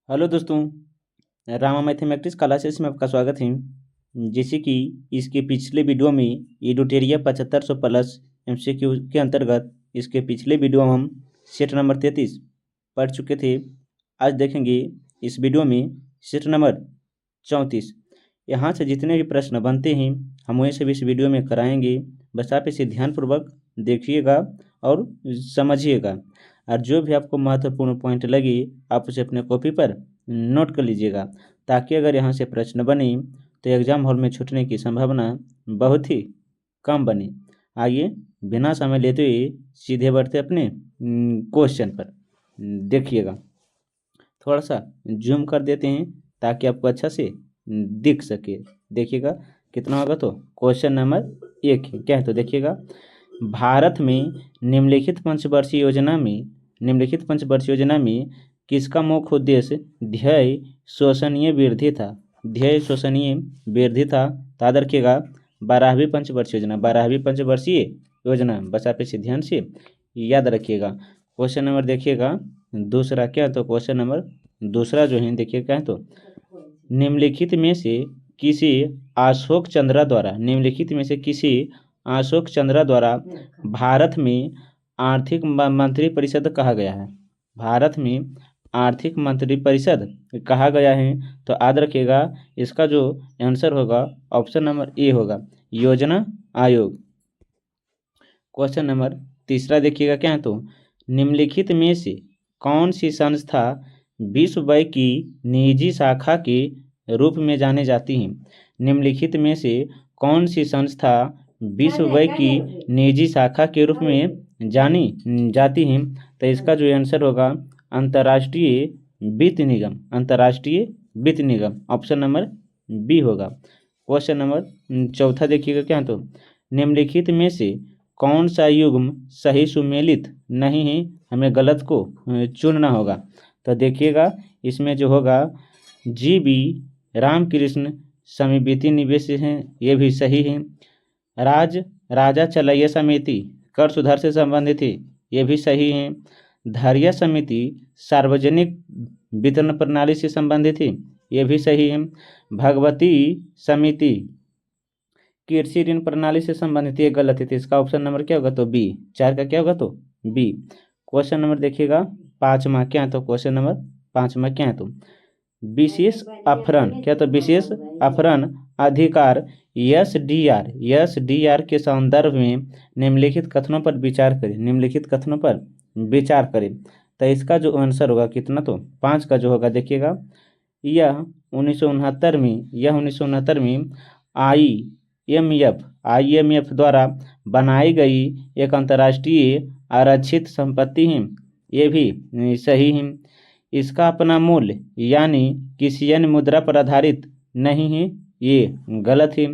Hello दोस्तों, Rama mathematics classes में आपका स्वागत है। जैसे कि इसके पिछले वीडियो में एडोटेरिया 7500 प्लस एमसीक्यू के अंतर्गत इसके पिछले वीडियो में हम सेट नंबर 33 पढ़ चुके थे। आज देखेंगे इस वीडियो में सेट नंबर 34। यहाँ से जितने भी प्रश्न बनते हैं हम वही सभी इस वीडियो में कराएंगे। बस आप इसे ध्यानपूर्वक देखिएगा और समझिएगा, और जो भी आपको महत्वपूर्ण पॉइंट लगे आप उसे अपने कॉपी पर नोट कर लीजिएगा, ताकि अगर यहाँ से प्रश्न बने तो एग्जाम हॉल में छूटने की संभावना बहुत ही कम बने। आइए बिना समय लेते हुए सीधे बढ़ते अपने क्वेश्चन पर। देखिएगा, थोड़ा सा जूम कर देते हैं ताकि आपको अच्छा से दिख सके। देखिएगा कितना होगा। तो क्वेश्चन नंबर 1 है, क्या है तो देखिएगा, भारत में निम्नलिखित पंचवर्षीय योजना में किसका मुख्य उद्देश्य ध्येय शोषणीय वृद्धि था। तो याद रखिएगा 12वीं पंचवर्षीय योजना। बस आप इसे ध्यान से याद रखिएगा। क्वेश्चन नंबर देखिएगा दूसरा, क्या है तो क्वेश्चन नंबर दूसरा जो है देखिए क्या है तो, निम्नलिखित में से किसी अशोक चंद्रा द्वारा भारत में आर्थिक मंत्री परिषद कहा गया है। भारत में आर्थिक मंत्री परिषद कहा गया है। तो याद रखिएगा इसका जो आंसर होगा ऑप्शन नंबर ए होगा, योजना आयोग। क्वेश्चन नंबर तीसरा देखिएगा, क्या है तो, निम्नलिखित में से कौन सी संस्था विश्व बैंक की निजी शाखा के रूप में जानी जाती है। निम्नलिखित में से कौन सी संस्था विश्व बैंक की निजी शाखा के रूप में जानी जाती है। तो इसका जो आंसर होगा अंतर्राष्ट्रीय वित्त निगम, ऑप्शन नंबर बी होगा। क्वेश्चन नंबर चौथा देखिएगा, क्या तो, निम्नलिखित में से कौन सा युग्म सही सुमेलित नहीं है। हमें गलत को चुनना होगा। तो देखिएगा इसमें जो होगा GB रामकृष्ण समिति निवेश हैं, ये भी सही है। राजा चलैया समिति कर सुधार से संबंधित है, ये भी सही है। धैर्य समिति सार्वजनिक वितरण प्रणाली से संबंधित है, ये भी सही है। भगवती समिति कृषि ऋण प्रणाली से संबंधित, ये गलत है। तो इसका ऑप्शन नंबर क्या होगा तो बी, 4 का क्या होगा तो बी। क्वेश्चन नंबर देखिएगा 5वां, क्या है तो क्वेश्चन नंबर 5वां क्या है तो, विशेष अफरण, क्या तो विशेष अफरण अधिकार SDR के संदर्भ में निम्नलिखित कथनों पर विचार करें। तो इसका जो आंसर होगा कितना तो 5 का जो होगा देखिएगा, यह 1969 में IMF द्वारा बनाई गई एक अंतर्राष्ट्रीय आरक्षित संपत्ति है, ये भी सही है। इसका अपना मूल्य यानी किसी अन्य मुद्रा पर आधारित नहीं है, ये गलत है।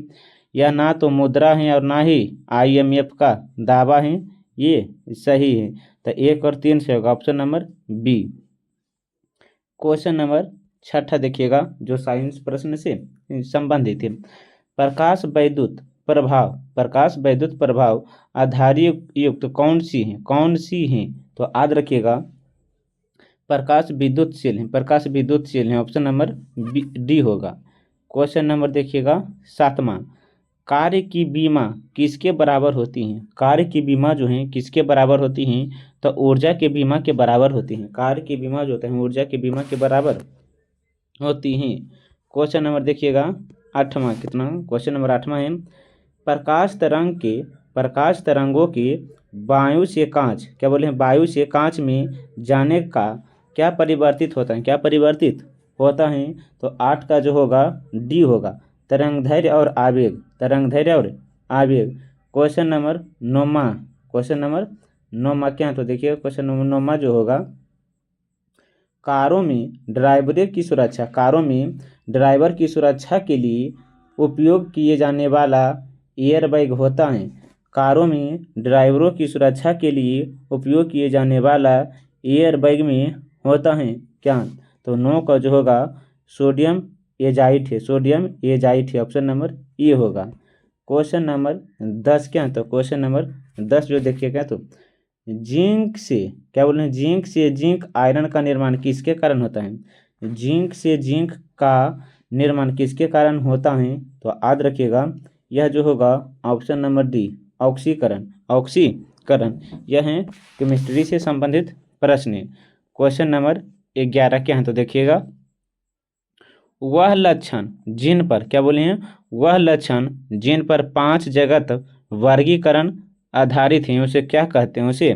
यह ना तो मुद्रा है और ना ही IMF का दावा है, ये सही है। तो 1 और 3 से होगा option number B. Question number 6 देखिएगा जो साइंस प्रश्न से संबंधित है। प्रकाश वैद्युत प्रभाव आधारित युक्त कौन सी है। तो याद रखिएगा प्रकाश विद्युत शेल है, ऑप्शन नंबर डी होगा। क्वेश्चन नंबर देखिएगा 7वां, कार्य की बीमा किसके बराबर होती हैं। कार्य की बीमा जो है किसके बराबर होती हैं। तो ऊर्जा के बीमा के बराबर होती हैं। कार्य की बीमा जो होता है ऊर्जा के बीमा के बराबर होती हैं। क्वेश्चन नंबर देखिएगा 8वां, कितना क्वेश्चन नंबर 8वां है, प्रकाश तरंगों के वायु से कांच में जाने का क्या परिवर्तित होता है। तो 8 का जो होगा डी होगा, तरंगदैर्घ्य और आवेग। क्वेश्चन नंबर 9 क्या है तो देखिए क्वेश्चन नंबर 9 जो होगा, कारों में ड्राइवर की सुरक्षा के लिए उपयोग किए जाने वाला एयरबैग होता है। कारों में ड्राइवरों की सुरक्षा के लिए उपयोग किए जाने वाला एयरबैग में होता है क्या। तो 9 का जो होगा सोडियम एजाइट है, ऑप्शन नंबर ए होगा। क्वेश्चन नंबर 10 क्या है तो क्वेश्चन नंबर 10 जो देखिए क्या तो, जिंक से जिंक आयरन का निर्माण किसके कारण होता है। जिंक से जिंक का निर्माण किसके कारण होता है? तो याद रखिएगा यह जो होगा ऑप्शन नंबर डी, ऑक्सीकरण। ऑक्सीकरण यह है केमिस्ट्री से संबंधित प्रश्न। क्वेश्चन नंबर 11 क्या है? तो देखिएगा, वह लक्षण जिन पर, क्या बोले हैं? वह लक्षण जिन पर 5 जगत वर्गीकरण आधारित हैं उसे क्या कहते हैं? उसे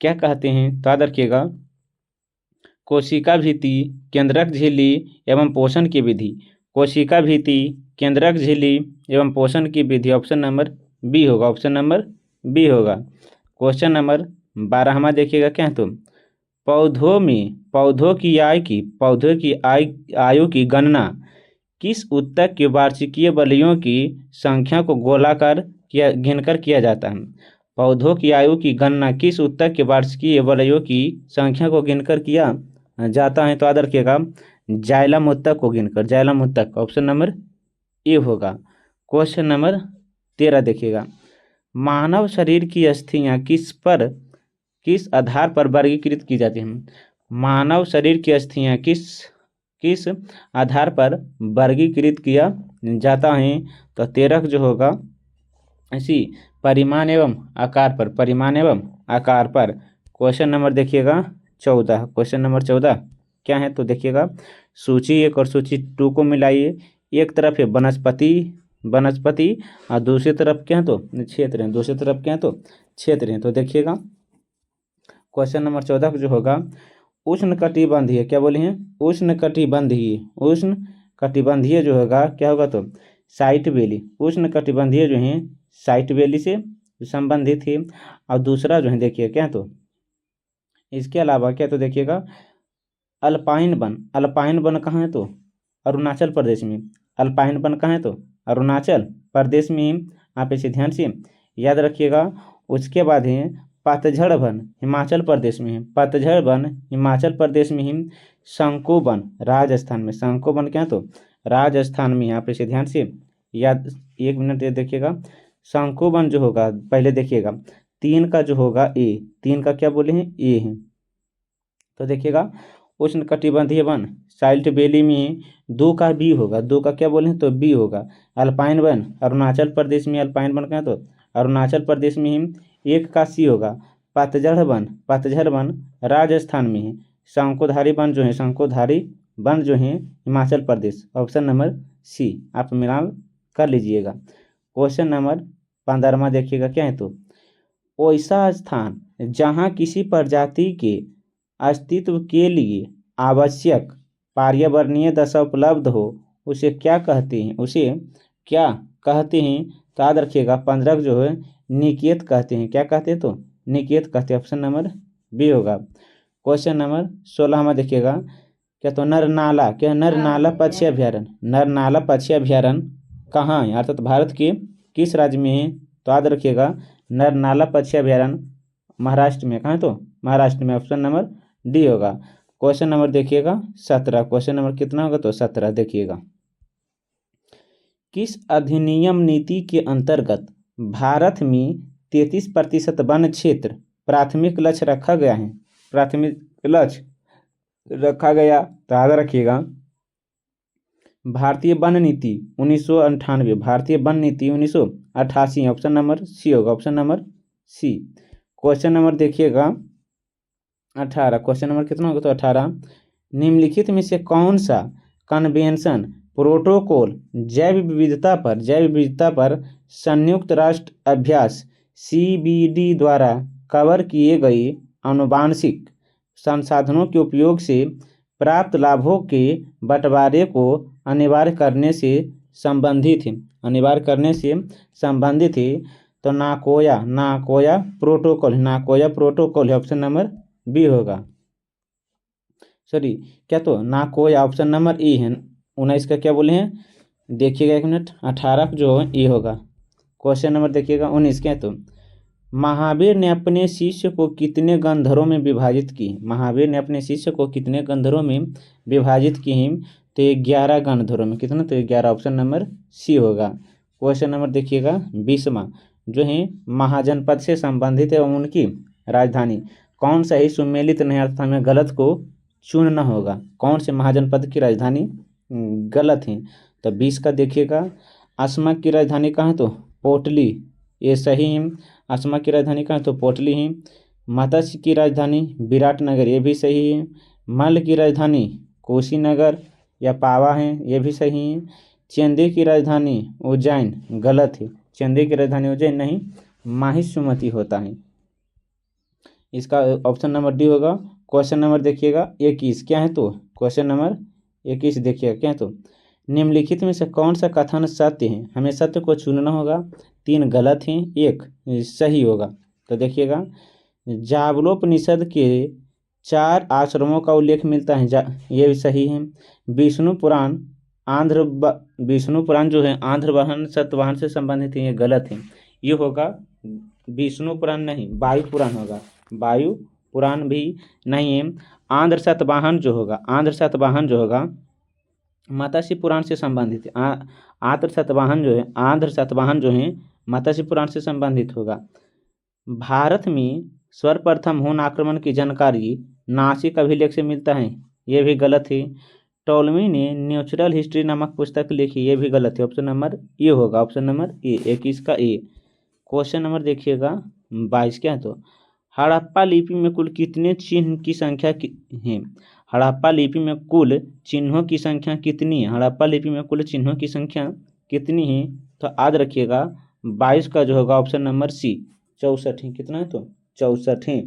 क्या कहते हैं? तो याद रखिएगा, कोशिका भित्ति, केंद्रक झिल्ली एवं पोषण की विधि। कोशिका भित्ति, केंद्रक झिल्ली एवं पोषण की विधि ऑप्शन नंबर बी होगा। ऑप्शन नंबर बी होगा। क्वेश्चन नंबर 12 देखिएगा क्या है? तो पौधों की आयु की गणना किस ऊतक के वार्षिकीय वलयों की संख्या को गोलाकार गिनकर किया जाता है? पौधों की आयु की गणना किस ऊतक के वार्षिकीय वलयों की संख्या को गिनकर किया जाता है? तो याद रखिएगा, जाइलम ऊतक को गिनकर। जाइलम ऊतक ऑप्शन नंबर ए होगा। क्वेश्चन नंबर 13 देखिएगा, मानव शरीर की अस्थियां किस आधार पर वर्गीकृत की जाती हैं? मानव शरीर की अस्थियां किस आधार पर वर्गीकृत किया जाता है? तो 13 जो होगा इसी परिमाण एवं आकार पर। परिमाण एवं आकार पर। क्वेश्चन नंबर देखिएगा 14। क्वेश्चन नंबर 14 क्या है? तो देखिएगा, सूची 1 और सूची 2 को मिलाइए। एक तरफ है वनस्पति और दूसरी तरफ क्या है? तो क्षेत्र है। दूसरी तरफ क्या है? तो क्षेत्र है। तो देखिएगा क्वेश्चन नंबर 14 जो होगा, उष्णकटिबंधीय, क्या बोले हैं? उष्णकटिबंधीय जो होगा क्या होगा? तो साइट बेली। उष्णकटिबंधीय जो है साइट बेली से संबंधित है। और दूसरा जो है देखिए क्या है? तो इसके अलावा क्या? तो देखिएगा, अल्पाइन वन कहाँ है? तो अरुणाचल प्रदेश में। अल्पाइन वन कहाँ है? तो अरुणाचल प्रदेश में। आप इसे ध्यान से याद रखिएगा। उसके बाद है पतझड़ वन, हिमाचल प्रदेश में है। पतझड़ वन हिमाचल प्रदेश में ही। शंकु वन राजस्थान में। शंकु वन क्या है? तो राजस्थान में। आप इसे ध्यान से याद, 1 मिनट ये देखिएगा। शंकु वन जो होगा, पहले देखिएगा 3 का जो होगा ए, 3 का क्या बोले हैं? ए है। तो देखिएगा, उष्णकटिबंधीय वन साइट बेली में 2 का बी होगा। 2 का क्या बोले हैं? तो बी होगा। अल्पाइन वन अरुणाचल प्रदेश में। अल्पाइन वन क्या? तो अरुणाचल प्रदेश में ही। 1 का सी होगा। पतझड़ वन राजस्थान में है। शंकुधारी वन जो है हिमाचल प्रदेश। ऑप्शन नंबर सी आप मिलान कर लीजिएगा। क्वेश्चन नंबर 15 देखिएगा क्या है? तो ऐसा स्थान जहाँ किसी प्रजाति के अस्तित्व के लिए आवश्यक पर्यावरणीय दशा उपलब्ध हो उसे क्या कहते हैं? तो याद रखिएगा 15 जो है निकेत कहते हैं। क्या कहते हैं? तो निकेत कहते हैं। ऑप्शन नंबर बी होगा। क्वेश्चन नंबर 16 देखिएगा क्या? तो नरनाला पक्षी अभ्यारण्य कहाँ है? अर्थात भारत के किस राज्य में है? तो याद रखिएगा, नरनाला पक्षी अभ्यारण्य महाराष्ट्र में। कहाँ है? तो महाराष्ट्र में। ऑप्शन नंबर डी होगा। क्वेश्चन नंबर देखिएगा 17। क्वेश्चन नंबर कितना होगा? तो 17 देखिएगा, किस अधिनियम नीति के अंतर्गत भारत में 33% वन क्षेत्र प्राथमिक लक्ष्य रखा गया है? तो याद रखिएगा, भारतीय वन नीति 1998। भारतीय वन नीति 1988। ऑप्शन नंबर सी होगा। Option number C. Question number देखिएगा 18। क्वेश्चन नंबर कितना होगा? तो 18, निम्नलिखित में से कौन सा कन्वेंशन प्रोटोकॉल जैव विविधता पर संयुक्त राष्ट्र अभ्यास CBD द्वारा कवर किए गए आनुवांशिक संसाधनों के उपयोग से प्राप्त लाभों के बंटवारे को अनिवार्य करने से संबंधित है? तो नाकोया प्रोटोकॉल है। ऑप्शन नंबर बी होगा। सॉरी क्या? तो नाकोया ऑप्शन नंबर ए है। 19 का क्या बोले हैं? देखिएगा 1 मिनट। 18 जो है ए होगा। क्वेश्चन नंबर देखिएगा 19 क्या? तो महावीर ने अपने शिष्य को कितने गंधर्वों में विभाजित की? महावीर ने अपने शिष्य को कितने गंधर्वों में विभाजित की? तो 11 गंधर्वों में। कितना? तो 11। ऑप्शन नंबर सी होगा। क्वेश्चन नंबर देखिएगा 20वां जो है महाजनपद से संबंधित है एवं उनकी राजधानी कौन सा ही सुमेलित नहीं, अर्थात हमें गलत को चुनना होगा। कौन से महाजनपद की राजधानी गलत है। तो 20 का देखिएगा, असमा की राजधानी कहाँ है तो पोटली, ये सही है। असमा की राजधानी कहाँ है तो पोटली है। मत्स्य की राजधानी विराटनगर, ये भी सही है। मल्ल की राजधानी कुशीनगर या पावा है, ये भी सही है। चेंदी की राजधानी उज्जैन, गलत है। चेंदी की राजधानी उज्जैन नहीं, माहिष्मति होता है। इसका ऑप्शन नंबर डी होगा। क्वेश्चन नंबर देखिएगा 21, क्या है तो क्वेश्चन नंबर 21 देखिएगा, क्या है तो निम्नलिखित में से कौन सा कथन सत्य है। हमें सत्य को चुनना होगा। 3 गलत हैं, 1 सही होगा। तो देखिएगा, जाबलोपनिषद के 4 आश्रमों का उल्लेख मिलता है, ये भी सही है। विष्णु पुराण विष्णु पुराण जो है आंध्र वाहन सतवाहन से संबंधित है, ये गलत है। ये होगा विष्णु पुराण नहीं, वायु पुराण होगा। वायु पुराण भी नहीं है। आंध्र सतवाहन जो होगा मत्स्य पुराण से संबंधित है। आंध्र सतवाहन जो है मत्स्य पुराण से संबंधित होगा। भारत में सर्वप्रथम हुन आक्रमण की जानकारी नासिक अभिलेख से मिलता है, ये भी गलत है। टॉलमी ने नेचुरल हिस्ट्री नामक पुस्तक लिखी, ये भी गलत है। ऑप्शन नंबर ए होगा, ऑप्शन नंबर ए, 21 का ए। क्वेश्चन नंबर देखिएगा 22, क्या है तो हड़प्पा लिपि में कुल कितने चिन्ह की संख्या है। हड़प्पा लिपि में कुल चिन्हों की संख्या कितनी है। हड़प्पा लिपि में कुल चिन्हों की संख्या कितनी है, तो याद रखिएगा 22 का जो होगा ऑप्शन नंबर सी, 64 है। कितना है तो 64 है।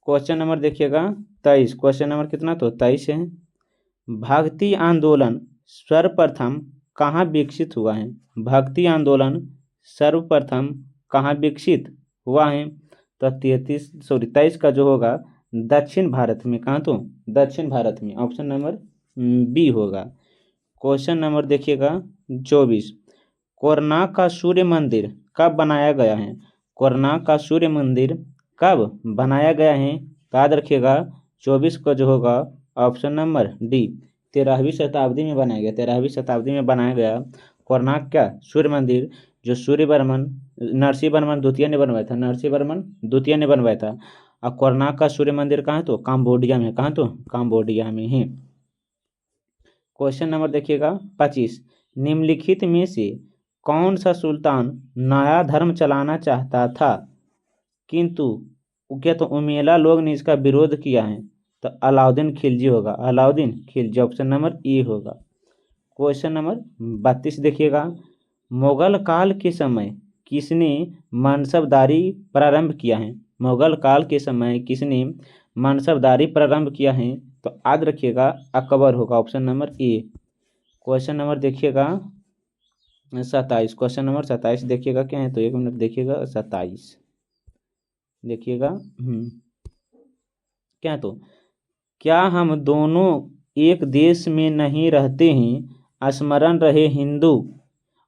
क्वेश्चन नंबर देखिएगा 23, क्वेश्चन नंबर कितना तो 23 है। भक्ति आंदोलन सर्वप्रथम कहाँ विकसित हुआ है। भक्ति आंदोलन सर्वप्रथम कहाँ विकसित हुआ है, तो 23 का जो होगा दक्षिण भारत में। कहाँ तो दक्षिण भारत में, ऑप्शन नंबर बी होगा। क्वेश्चन नंबर देखिएगा 24, कोणार्क का सूर्य मंदिर कब बनाया गया है। कोणार्क का सूर्य मंदिर कब बनाया गया है, तो याद रखिएगा 24 का जो होगा ऑप्शन नंबर डी, 13वीं शताब्दी में बनाया गया। 13वीं शताब्दी में बनाया गया कोणार्क का सूर्य मंदिर, जो नरसिंह वर्मन द्वितीय ने बनवाया था। नरसिंह वर्मन द्वितीय ने बनवाया था। और कोणार्क का सूर्य मंदिर कहाँ तो काम्बोडिया में। कहाँ तो काम्बोडिया में है। क्वेश्चन नंबर देखिएगा 25, निम्नलिखित में से कौन सा सुल्तान नया धर्म चलाना चाहता था किंतु क्या तो उमेला लोग ने इसका विरोध किया है, तो अलाउद्दीन खिलजी होगा। Alauddin Khilji, option number A होगा। क्वेश्चन नंबर 32 देखिएगा, मुगल काल के समय किसने मनसबदारी प्रारंभ किया है। मुगल काल के समय किसने मनसबदारी प्रारंभ किया है, तो याद रखिएगा अकबर होगा, ऑप्शन नंबर ए। क्वेश्चन नंबर देखिएगा 27, क्वेश्चन नंबर 27 देखिएगा, क्या है तो 1 मिनट देखिएगा 27 देखिएगा। क्या तो क्या हम दोनों एक देश में नहीं रहते हैं, स्मरण रहे हिंदू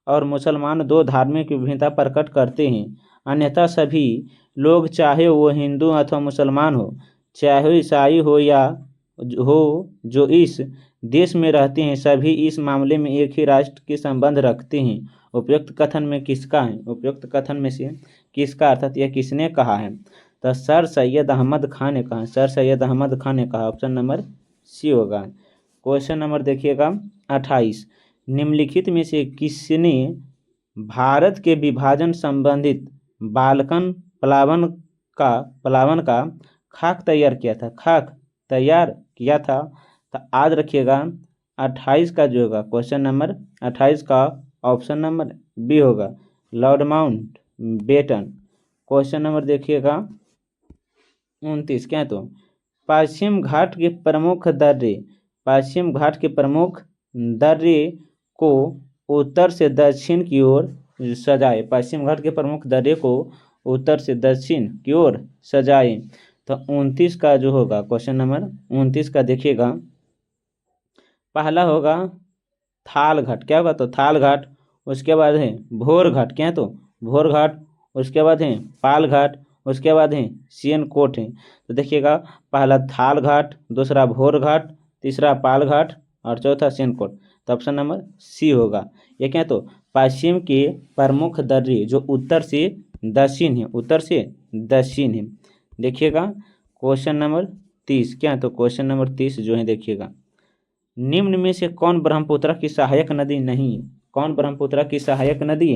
और मुसलमान 2 धार्मिक विभिन्नता प्रकट करते हैं, अन्यथा सभी लोग चाहे वो हिंदू अथवा मुसलमान हो, चाहे ईसाई हो या हो जो इस देश में रहते हैं, सभी इस मामले में एक ही राष्ट्र के संबंध रखते हैं। उपयुक्त कथन में किसका है। उपयुक्त कथन में से किसका, अर्थात यह किसने कहा है, तो सर सैयद अहमद खान ने कहा। सर सैयद अहमद खान ने कहा, ऑप्शन नंबर सी होगा। क्वेश्चन नंबर देखिएगा 28, निम्नलिखित में से किसने भारत के विभाजन संबंधित बाल्कन प्लावन का खाक तैयार किया था। खाक तैयार किया था, तो याद रखिएगा 28 का जो होगा क्वेश्चन नंबर 28 का ऑप्शन नंबर बी होगा, Lord Mountbatten. Question number देखिएगा 29, क्या है तो पश्चिम घाट के प्रमुख दर्रे को उत्तर से दक्षिण की ओर सजाए। पश्चिम घाट के प्रमुख दर्रे को उत्तर से दक्षिण की ओर सजाए, तो 29 का जो होगा क्वेश्चन नंबर 29 का देखिएगा, पहला होगा थाल घाट। क्या होगा तो थाल घाट, उसके बाद है भोर घाट। क्या है तो भोर घाट, उसके बाद है पाल घाट, उसके बाद है सियनकोट है। तो देखिएगा पहला थाल घाट, दूसरा भोर घाट, तीसरा पाल घाट और चौथा सियनकोट, तो ऑप्शन नंबर सी होगा। ये क्या है तो पश्चिम के प्रमुख दर्रे जो उत्तर से दक्षिण है, उत्तर से दक्षिण है। देखिएगा क्वेश्चन नंबर 30 क्या है, तो क्वेश्चन नंबर 30 जो है देखिएगा, निम्न में से कौन ब्रह्मपुत्र की सहायक नदी नहीं है? कौन ब्रह्मपुत्र की सहायक नदी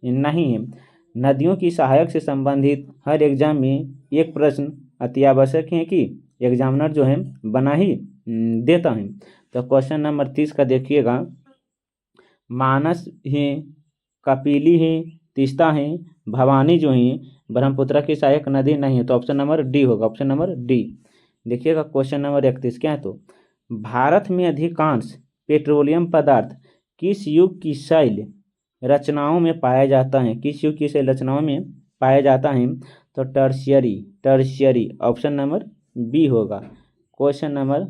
नहीं है? नदियों की सहायक से संबंधित हर एग्जाम में एक प्रश्न अति आवश्यक है कि एग्जामिनर जो है बना ही देता है। तो क्वेश्चन नंबर 30 का देखिएगा, मानस है, कपिली है, तीस्ता है, भवानी जो है ब्रह्मपुत्र की सहायक नदी नहीं है, तो ऑप्शन नंबर डी होगा, ऑप्शन नंबर डी। देखिएगा क्वेश्चन नंबर 31 क्या है, तो भारत में अधिकांश पेट्रोलियम पदार्थ किस युग की शैल रचनाओं में पाया जाता है? किस युग की शैल रचनाओं में पाया जाता है? तो टर्शियरी ऑप्शन नंबर बी होगा। क्वेश्चन नंबर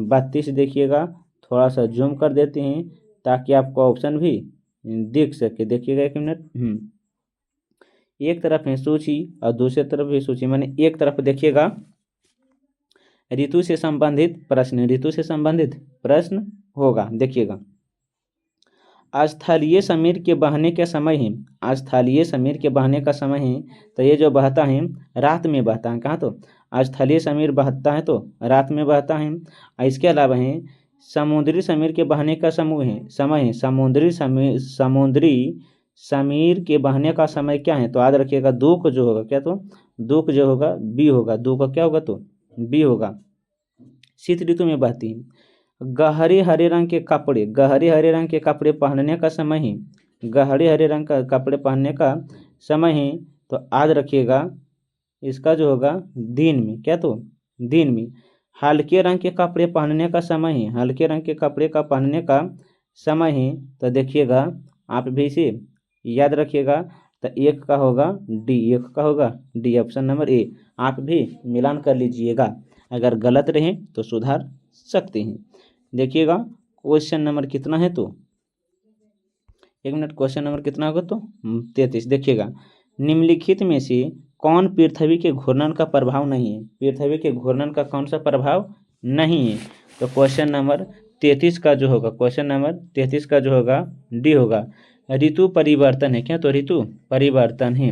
32 देखिएगा, थोड़ा सा जूम कर देते हैं ताकि आपको ऑप्शन भी देख सके। देखिएगा एक मिनट, एक तरफ है सूची और दूसरी तरफ भी सूची, माने एक तरफ देखिएगा ऋतु से संबंधित प्रश्न, ऋतु से संबंधित प्रश्न होगा। देखिएगा, स्थलीय समीर के बहने का समय है, स्थलीय समीर के बहने का समय है, तो ये जो बहता है रात में बहता है। कहाँ, तो स्थलीय समीर बहता है तो रात में बहता है। इसके अलावा है समुद्री समीर के बहने का समय है, समुद्री समीर के बहने का समय क्या है, तो याद रखिएगा दूक जो होगा क्या, तो दूक जो होगा बी होगा, दूक का क्या होगा, तो बी होगा। शीत ऋतु में बहती है। गहरे हरे रंग के कपड़े, गहरे हरे रंग के कपड़े पहनने का समय है, गहरे हरे रंग का कपड़े पहनने का समय है, तो याद रखिएगा इसका जो होगा दिन में, क्या, तो दिन में। हल्के रंग के कपड़े पहनने का समय है, हल्के रंग के कपड़े का पहनने का समय है, तो देखिएगा आप भी इसे याद रखिएगा, तो एक का होगा डी, एक का होगा डी, ऑप्शन नंबर ए। आप भी मिलान कर लीजिएगा, अगर गलत रहे तो सुधार सकते हैं। देखिएगा क्वेश्चन नंबर कितना है, तो एक मिनट, क्वेश्चन नंबर कितना होगा, तो 33। देखिएगा, निम्नलिखित में से कौन पृथ्वी के घूर्णन का प्रभाव नहीं है? पृथ्वी के घूर्णन का कौन सा प्रभाव नहीं है? तो क्वेश्चन नंबर 33 का जो होगा, क्वेश्चन नंबर 33 का जो होगा डी होगा, ऋतु परिवर्तन है। क्या, तो ऋतु परिवर्तन है।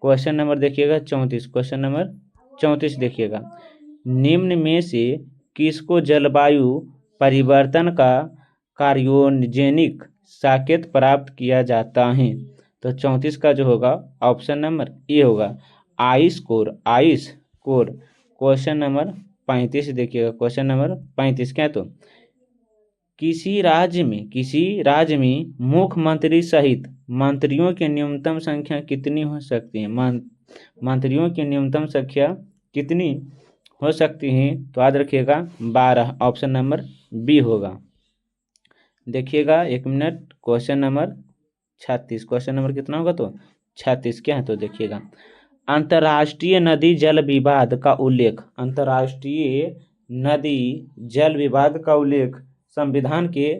क्वेश्चन नंबर देखिएगा 34, क्वेश्चन नंबर 34 देखिएगा, निम्न में से किसको जलवायु परिवर्तन का कार्योजेनिक संकेत प्राप्त किया जाता है? तो 34 का जो होगा ऑप्शन नंबर ए होगा, ice core, ice core. Question number 35 देखिएगा, क्वेश्चन नंबर 35 क्या, तो किसी राज्य में मुख्यमंत्री सहित मंत्रियों की न्यूनतम संख्या कितनी हो सकती है? मंत्रियों की न्यूनतम संख्या कितनी हो सकती है? तो याद रखिएगा 12, ऑप्शन नंबर बी होगा। देखिएगा एक minute, question number 36, question number कितना होगा, तो 36 क्या है, तो देखिएगा, अंतर्राष्ट्रीय नदी जल विवाद का उल्लेख, अंतर्राष्ट्रीय नदी जल विवाद का उल्लेख संविधान के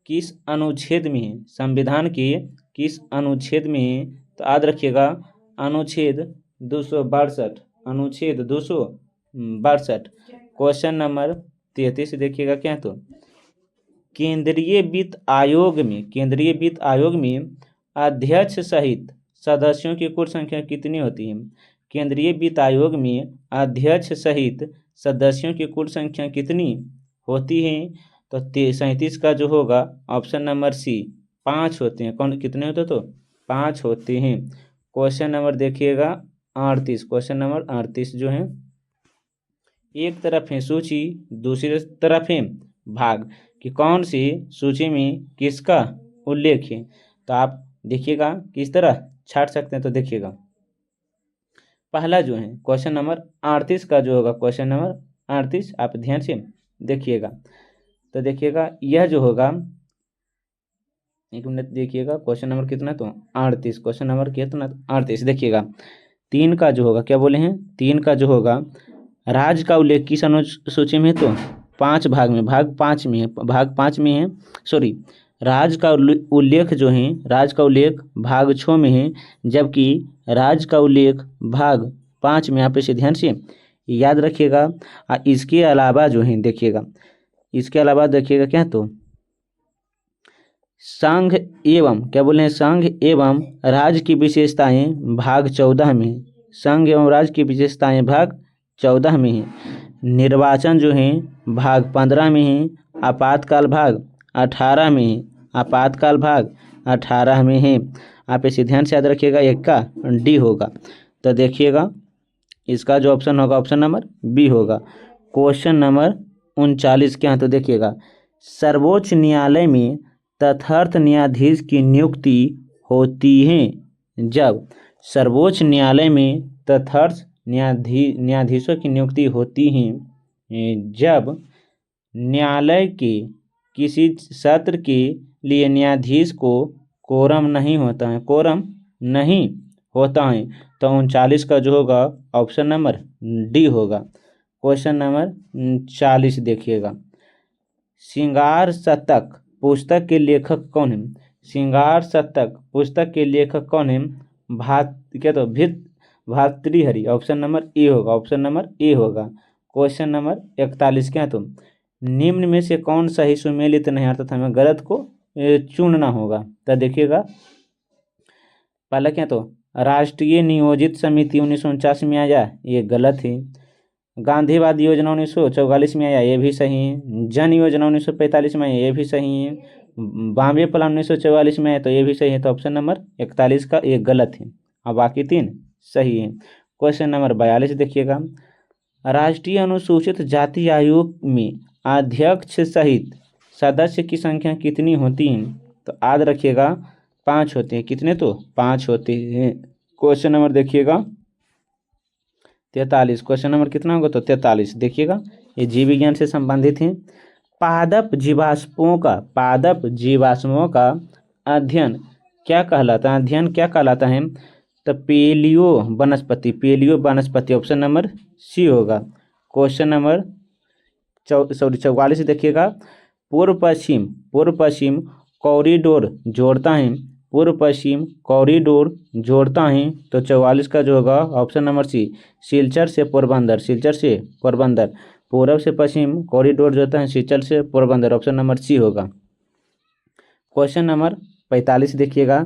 किस अनुच्छेद में है? संविधान के किस अनुच्छेद में है? तो याद रखिएगा अनुच्छेद 262, अनुच्छेद 262। क्वेश्चन नंबर 33 देखिएगा क्या, तो केंद्रीय वित्त आयोग में अध्यक्ष सहित सदस्यों की कुल संख्या कितनी होती है? केंद्रीय वित्त आयोग में अध्यक्ष सहित सदस्यों की कुल संख्या कितनी होती है? तो 37 का जो होगा ऑप्शन नंबर सी, 5 होते हैं। कौन, कितने होते, तो 5 होते हैं। क्वेश्चन नंबर देखिएगा 38, क्वेश्चन नंबर 38 जो है, एक तरफ है सूची, दूसरी तरफ है भाग, कि कौन सी सूची में किसका उल्लेख है? तो आप देखिएगा किस तरह छाट सकते हैं। तो देखिएगा पहला जो है क्वेश्चन नंबर 38 का जो होगा, क्वेश्चन नंबर 38 आप ध्यान से देखिएगा। तो देखिएगा यह जो होगा, एक मिनट देखिएगा क्वेश्चन नंबर कितना, तो 38, क्वेश्चन नंबर कितना, 38। देखिएगा 3 का जो होगा, क्या बोले हैं, 3 का जो होगा, राज्य का उल्लेख किस अनुसूची में है? तो 5 भाग में, भाग 5 में है, भाग 5 में है, सॉरी, राज्य का उल्लेख जो है, राज्य का उल्लेख भाग 6 में है, जबकि राज्य का उल्लेख भाग 5 में। आप इसे ध्यान से याद रखिएगा। इसके अलावा जो है देखिएगा, इसके अलावा देखिएगा क्या, तो संघ एवं, क्या बोले हैं, संघ एवं राज्य की विशेषताएं भाग 14 में, संघ एवं राज्य की विशेषताएं भाग 14 में है। निर्वाचन जो है भाग 15 में है, आपातकाल भाग 18 में है, आपातकाल भाग 18 में है। आप इसे ध्यान से याद रखिएगा, एक का डी होगा। तो देखिएगा इसका जो ऑप्शन होगा ऑप्शन नंबर बी होगा। क्वेश्चन नंबर 39 क्या है तो देखिएगा, सर्वोच्च न्यायालय में तथार्थ न्यायाधीश की नियुक्ति होती है जब, सर्वोच्च न्यायालय में तथार्थ न्यायाधीशों की नियुक्ति होती है जब न्यायालय के किसी सत्र के लिए न्यायाधीश को कोरम नहीं होता है, कोरम नहीं होता है। तो 39 का जो होगा ऑप्शन नंबर डी होगा। क्वेश्चन नंबर 40 देखिएगा, श्रृंगार शतक पुस्तक के लेखक कौन है? श्रृंगार शतक पुस्तक के लेखक कौन है? भर्तृहरि। ऑप्शन नंबर ए होगा, ऑप्शन नंबर ए होगा। क्वेश्चन नंबर 41 क्या तो, निम्न में से कौन सही सुमेलित नहीं, अर्थात हमें गलत को चुनना होगा। तो देखिएगा पहला क्या तो, राष्ट्रीय नियोजित समिति 1949 में आया, ये गलत है। गांधीवाद योजना 1944 में आया, ये भी सही है। जन योजना 1945 में आया, ये भी सही है। बॉम्बे प्लान 1944 में आया, तो ये भी सही है। तो ऑप्शन नंबर 41 का ये गलत है और बाकी 3 सही है। क्वेश्चन नंबर 42 देखिएगा, राष्ट्रीय अनुसूचित जाति आयोग में अध्यक्ष सहित सदस्य की संख्या कितनी होती है? तो याद रखिएगा 5 होते हैं। कितने? तो 5 होते हैं। क्वेश्चन नंबर देखिएगा 43। क्वेश्चन नंबर कितना होगा? तो 43। देखिएगा ये जीव विज्ञान से संबंधित है। पादप जीवाश्मों का अध्ययन क्या कहलाता है? अध्ययन क्या कहलाता है? तो पेलियो वनस्पति ऑप्शन नंबर सी होगा। क्वेश्चन नंबर 44 देखिएगा, पूर्व पश्चिम कॉरिडोर जोड़ता है, पूर्व पश्चिम कॉरिडोर जोड़ता है। तो 44 का जो होगा ऑप्शन नंबर सी, सिलचर से पोरबंदर। पूर्व से पश्चिम कॉरिडोर जोड़ता है, सिलचर से पोरबंदर। ऑप्शन नंबर सी होगा। क्वेश्चन नंबर 45 देखिएगा,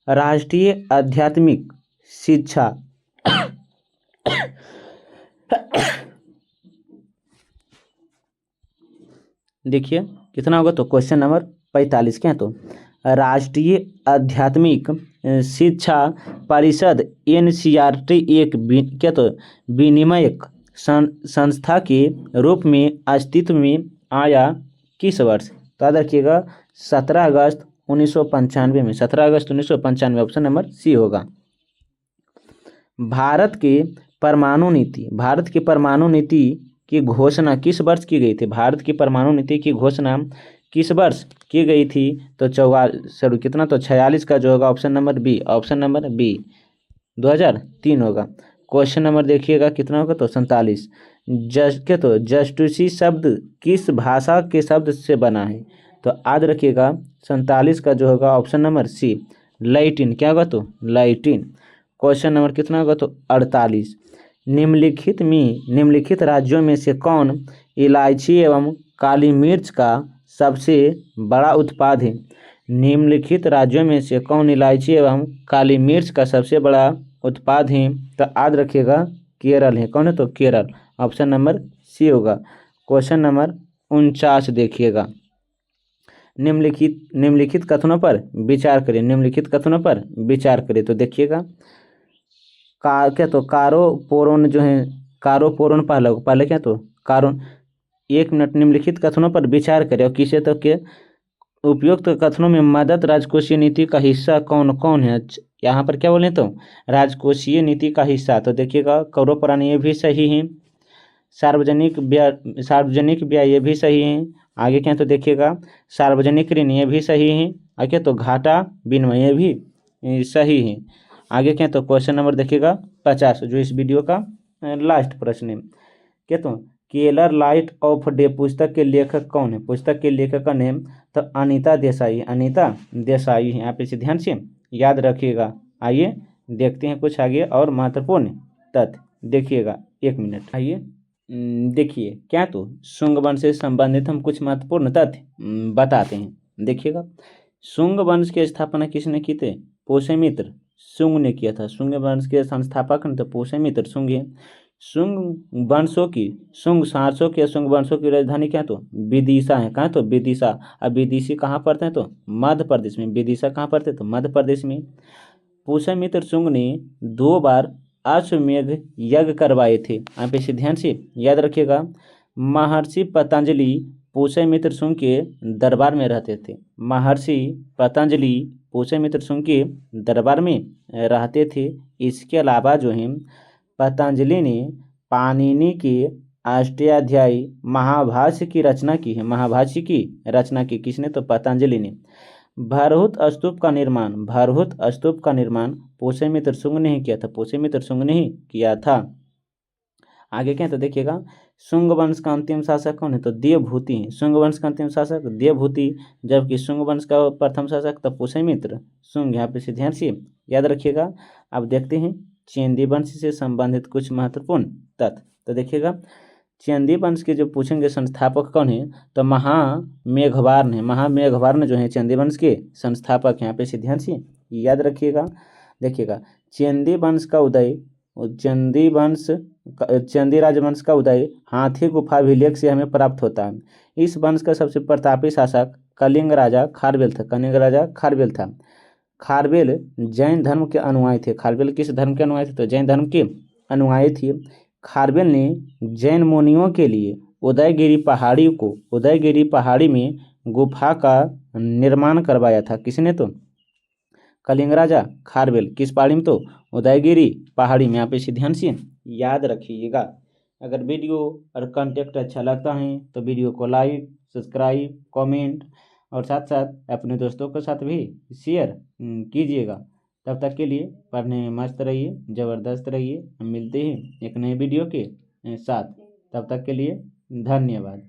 राष्ट्रीय आध्यात्मिक शिक्षा देखिए कितना होगा? तो क्वेश्चन नंबर 45 क्या है तो, राष्ट्रीय आध्यात्मिक शिक्षा परिषद NCERT एक क्या तो विनियामक संस्था के रूप में अस्तित्व में आया किस वर्ष? तो याद रखिएगा 17 अगस्त 1995 में, 17 अगस्त 1995। ऑप्शन नंबर सी होगा। भारत की परमाणु नीति की घोषणा किस वर्ष की गई थी? भारत की परमाणु नीति की घोषणा किस वर्ष की गई थी? तो 46 का जो होगा ऑप्शन नंबर बी, 2003 होगा। क्वेश्चन नंबर देखिएगा कितना होगा? तो 47। जस्टिसी शब्द किस भाषा के शब्द से बना है? तो याद रखिएगा 47 का जो होगा ऑप्शन नंबर सी, लैटिन। क्या होगा? तो लैटिन। क्वेश्चन नंबर कितना होगा? तो 48। निम्नलिखित राज्यों में से कौन इलायची एवं काली मिर्च का सबसे बड़ा उत्पाद है? निम्नलिखित राज्यों में से कौन इलायची एवं काली मिर्च का सबसे बड़ा उत्पाद है? तो याद रखिएगा केरल है। कौन है? तो केरल। ऑप्शन नंबर सी होगा। क्वेश्चन नंबर 49 देखिएगा, निम्नलिखित कथनों पर विचार करें। तो देखिएगा कारोपोरोन जो है, कारोपोरोन पहले क्या तो कारोन। 1 मिनट। निम्नलिखित कथनों पर विचार करें और किसे तो के उपयुक्त कथनों में मदद राजकोषीय नीति का हिस्सा कौन कौन है? यहाँ पर क्या बोले? तो राजकोषीय नीति का हिस्सा। तो देखिएगा करोपरान, ये भी सही है। सार्वजनिक व्यय ये भी सही है। आगे क्या तो देखिएगा सार्वजनिक ऋण ये भी सही है। आगे तो घाटा विनिमय ये भी सही है। आगे क्या तो क्वेश्चन नंबर देखिएगा 50, जो इस वीडियो का लास्ट प्रश्न है। क्या तो केलर लाइट ऑफ डे पुस्तक के लेखक कौन है? पुस्तक के लेखक का नेम तो अनीता देसाई है। आप इसे ध्यान से याद रखिएगा। आइए देखते हैं कुछ आगे और महत्वपूर्ण तथ्य। देखिएगा 1 मिनट। आइए देखिए क्या तो शुंग वंश से संबंधित हम कुछ महत्वपूर्ण तथ्य बताते हैं। देखिएगा शुंग वंश की स्थापना किसने की थे? पुष्यमित्र शुंग ने किया था। शुंग वंश के संस्थापक तो पुष्यमित्र शुंग है। शुंग वंशों की, शुंग शासकों की या शुंग वंशों की राजधानी क्या है? तो विदिशा है। कहाँ? तो विदिशा। अब विदिशी कहाँ पड़ते हैं? तो मध्य प्रदेश में। विदिशा कहाँ पड़ते हैं? तो मध्य प्रदेश में। पुष्यमित्र शुंग ने 2 बार अश्वमेध यज्ञ करवाए थे। आप इसे ध्यान से याद रखिएगा। महर्षि पतंजलि पुष्यमित्र शुंग के दरबार में रहते थे। महर्षि पतंजलि पुष्यमित्र शुंग के दरबार में रहते थे। इसके अलावा जो है पतंजलि ने पाणिनि के अष्टाध्यायी महाभाष्य की रचना की है। महाभाष्य की रचना की किसने? तो पतंजलि ने। भरहुत स्तूप का निर्माण, भरहुत स्तूप का निर्माण पुष्यमित्र शुंग ने ही किया था। पुष्यमित्र शुंग ने ही किया था। आगे क्या है? तो देखिएगा, शुंग वंश का अंतिम शासक कौन है? तो देवभूति है। शुंग वंश का अंतिम शासक देवभूति, जबकि शुंग वंश का प्रथम शासक तो पुष्यमित्र शुंग। यहाँ पे से ध्यान से याद रखिएगा। अब देखते हैं चेंदी वंश से संबंधित कुछ महत्वपूर्ण तथ्य। तो देखिएगा, चेंदी वंश के जो पूछेंगे संस्थापक कौन है? तो महामेघवार्न है। महामेघवार्न जो है चेंदी वंश के संस्थापक। यहाँ पे से ध्यान से याद रखिएगा। देखिएगा, चेंदी वंश का उदय, चेंदी वंश, चेंदी राजवंश का उदय हाथी गुफा अभिलेख से हमें प्राप्त होता है। इस वंश का सबसे प्रतापी शासक कलिंग राजा खारवेल था। कलिंग राजा खारवेल था। खारवेल जैन धर्म के अनुयायी थे। खारवेल किस धर्म के अनुयायी थे? तो जैन धर्म के अनुयायी थे। खारवेल ने जैन मुनियों के लिए उदयगिरी पहाड़ी में गुफा का निर्माण करवाया था। किसने? तो कलिंग राजा खारवेल। किस पहाड़ी में? तो उदयगिरी पहाड़ी में। आप इसे ध्यान से याद रखिएगा। अगर वीडियो और कंटेंट अच्छा लगता है तो वीडियो को लाइक, सब्सक्राइब, कमेंट और साथ साथ अपने दोस्तों के साथ भी शेयर कीजिएगा। तब तक के लिए पढ़ने में मस्त रहिए, ज़बरदस्त रहिए। हम मिलते हैं एक नए वीडियो के साथ। तब तक के लिए धन्यवाद।